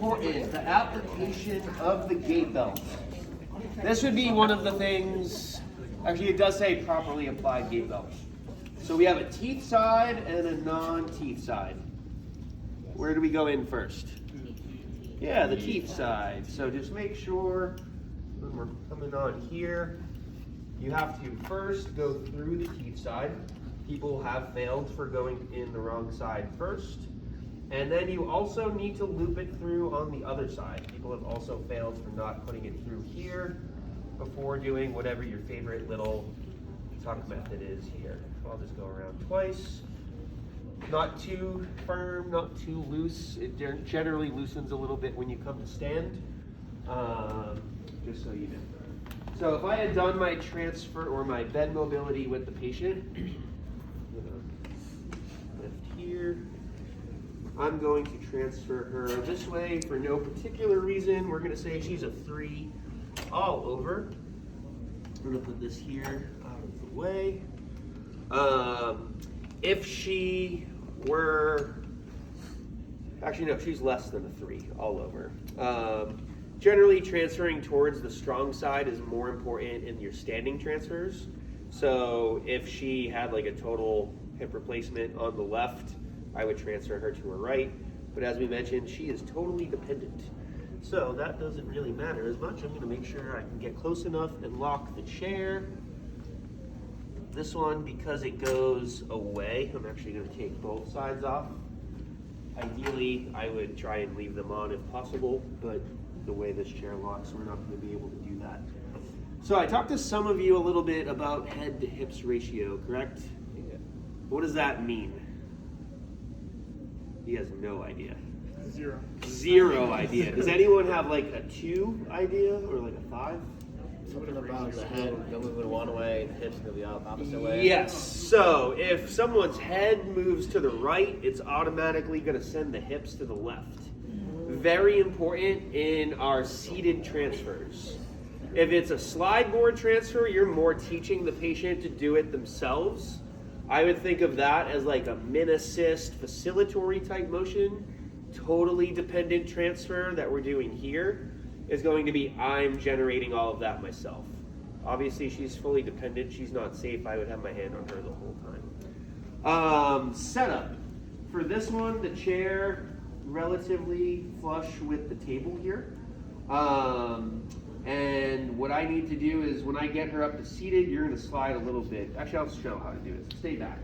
Important, the application of the gait belt. This would be one of the things, actually it does say properly applied gait belt. So we have a teeth side and a non-teeth side. Where do we go in first? Yeah, the teeth side. So just make sure when we're coming on here, you have to first go through the teeth side. People have failed for going in the wrong side first. And then you also need to loop it through on the other side. People have also failed for not putting it through here before doing whatever your favorite little tuck method is here. I'll just go around twice. Not too firm, not too loose. It generally loosens a little bit when you come to stand, just so you know. So if I had done my transfer or my bed mobility with the patient, I'm gonna lift here. I'm going to transfer her this way for no particular reason. We're going to say she's a 3 all over. I'm going to put this here out of the way. If she were, actually no, she's less than a 3 all over. Generally transferring towards the strong side is more important in your standing transfers. So if she had like a total hip replacement on the left, I would transfer her to her right, but as we mentioned, she is totally dependent. So that doesn't really matter as much. I'm going to make sure I can get close enough and lock the chair. This one, because it goes away, I'm actually going to take both sides off. Ideally, I would try and leave them on if possible, but the way this chair locks, we're not going to be able to do that. So I talked to some of you a little bit about head to hips ratio, correct? Yeah. What does that mean? He has no idea. Zero idea. Does anyone have like a 2 idea or like a 5? Something about the head moving one way and hips go the opposite way. Yes. So if someone's head moves to the right, it's automatically going to send the hips to the left. Very important in our seated transfers. If it's a slide board transfer, you're more teaching the patient to do it themselves. I would think of that as like a min assist facilitatory type motion. Totally dependent transfer that we're doing here is going to be I'm generating all of that myself. Obviously she's fully dependent, she's not safe, I would have my hand on her the whole time. Setup. For this one, the chair relatively flush with the table here. And what I need to do is when I get her up to seated, you're going to slide a little bit. Actually, I'll show how to do it. So stay back.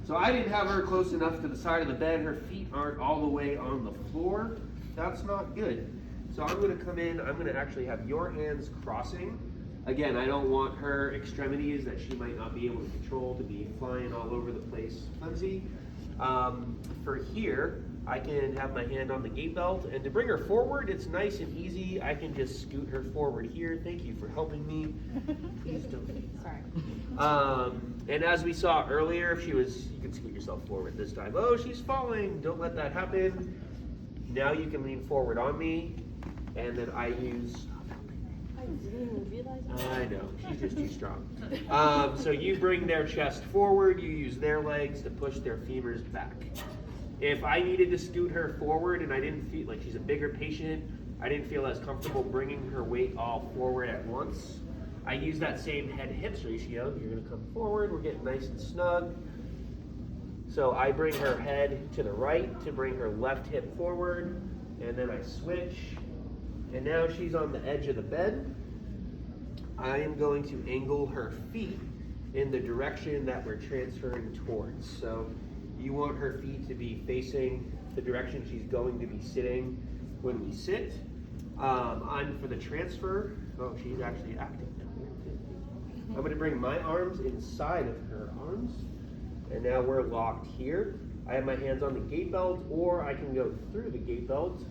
So I didn't have her close enough to the side of the bed. Her feet aren't all the way on the floor. That's not good. So I'm going to come in. I'm going to actually have your hands crossing. Again, I don't want her extremities that she might not be able to control to be flying all over the place flimsy. For here, I can have my hand on the gait belt, and to bring her forward, it's nice and easy. I can just scoot her forward here. Thank you for helping me. Please don't. Sorry. And as we saw earlier, if she was, you can scoot yourself forward this time. Oh, she's falling. Don't let that happen. Now you can lean forward on me, and then I use. I didn't even realize that. I know, she's just too strong. So you bring their chest forward, you use their legs to push their femurs back. If I needed to scoot her forward and I didn't feel like she's a bigger patient, I didn't feel as comfortable bringing her weight all forward at once, I use that same head-hips ratio. You're gonna come forward, we're getting nice and snug. So I bring her head to the right to bring her left hip forward, and then I switch. And now she's on the edge of the bed. I am going to angle her feet in the direction that we're transferring towards. So you want her feet to be facing the direction she's going to be sitting when we sit. I'm for the transfer. Oh, she's actually active now. I'm going to bring my arms inside of her arms. And now we're locked here. I have my hands on the gait belt, or I can go through the gait belt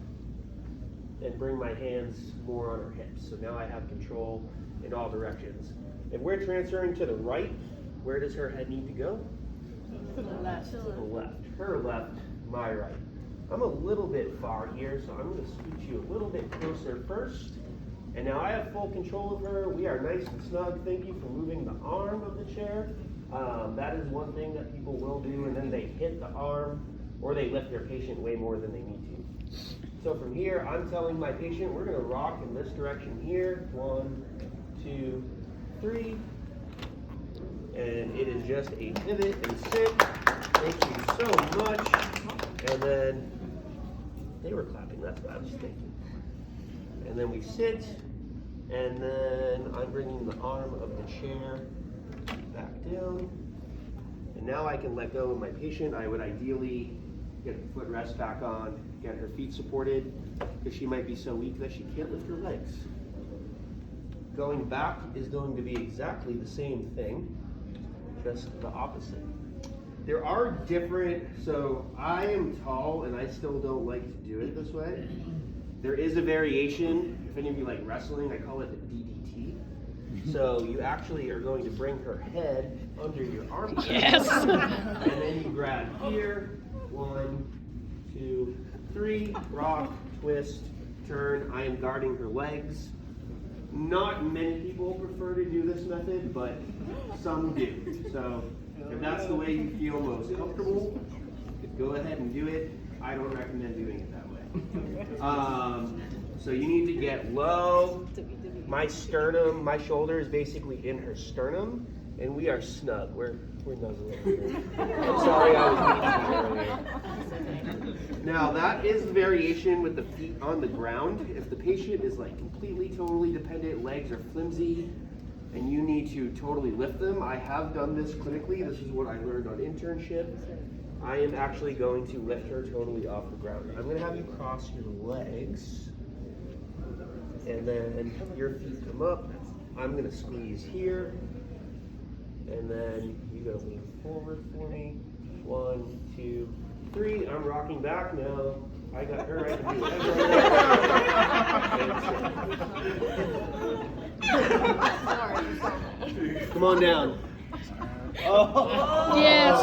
and bring my hands more on her hips. So now I have control in all directions. If we're transferring to the right, where does her head need to go? To the left. To the left. Her left, my right. I'm a little bit far here, so I'm going to scoot you a little bit closer first. And now I have full control of her. We are nice and snug. Thank you for moving the arm of the chair. That is one thing that people will do, and then they hit the arm, or they lift their patient way more than they need to. So from here, I'm telling my patient we're gonna rock in this direction here. 1, 2, 3. And it is just a pivot and sit. Thank you so much. And then, they were clapping, that's what I was thinking. And then we sit, and then I'm bringing the arm of the chair back down. And now I can let go of my patient. I would ideally get the footrest back on, get her feet supported, because she might be so weak that she can't lift her legs. Going back is going to be exactly the same thing, just the opposite. There are different, so I am tall and I still don't like to do it this way. There is a variation, if any of you like wrestling, I call it the DDT. So you actually are going to bring her head under your armpit. Yes. And then you grab here, 1, 2, 3, rock, twist, turn. I am guarding her legs. Not many people prefer to do this method, but some do. So if that's the way you feel most comfortable, go ahead and do it. I don't recommend doing it that way. So you need to get low. My sternum, my shoulder is basically in her sternum, and we are snug. We're nuzzling. I'm sorry I was mean earlier. Now that is the variation with the feet on the ground. If the patient is like completely, totally dependent, legs are flimsy, and you need to totally lift them, I have done this clinically. This is what I learned on internship. I am actually going to lift her totally off the ground. I'm going to have you cross your legs, and then your feet come up. I'm going to squeeze here, and then you go lean forward for me. 1, 2, 3. I'm rocking back now. I got her. I can do whatever. Come on down. Oh. Yes.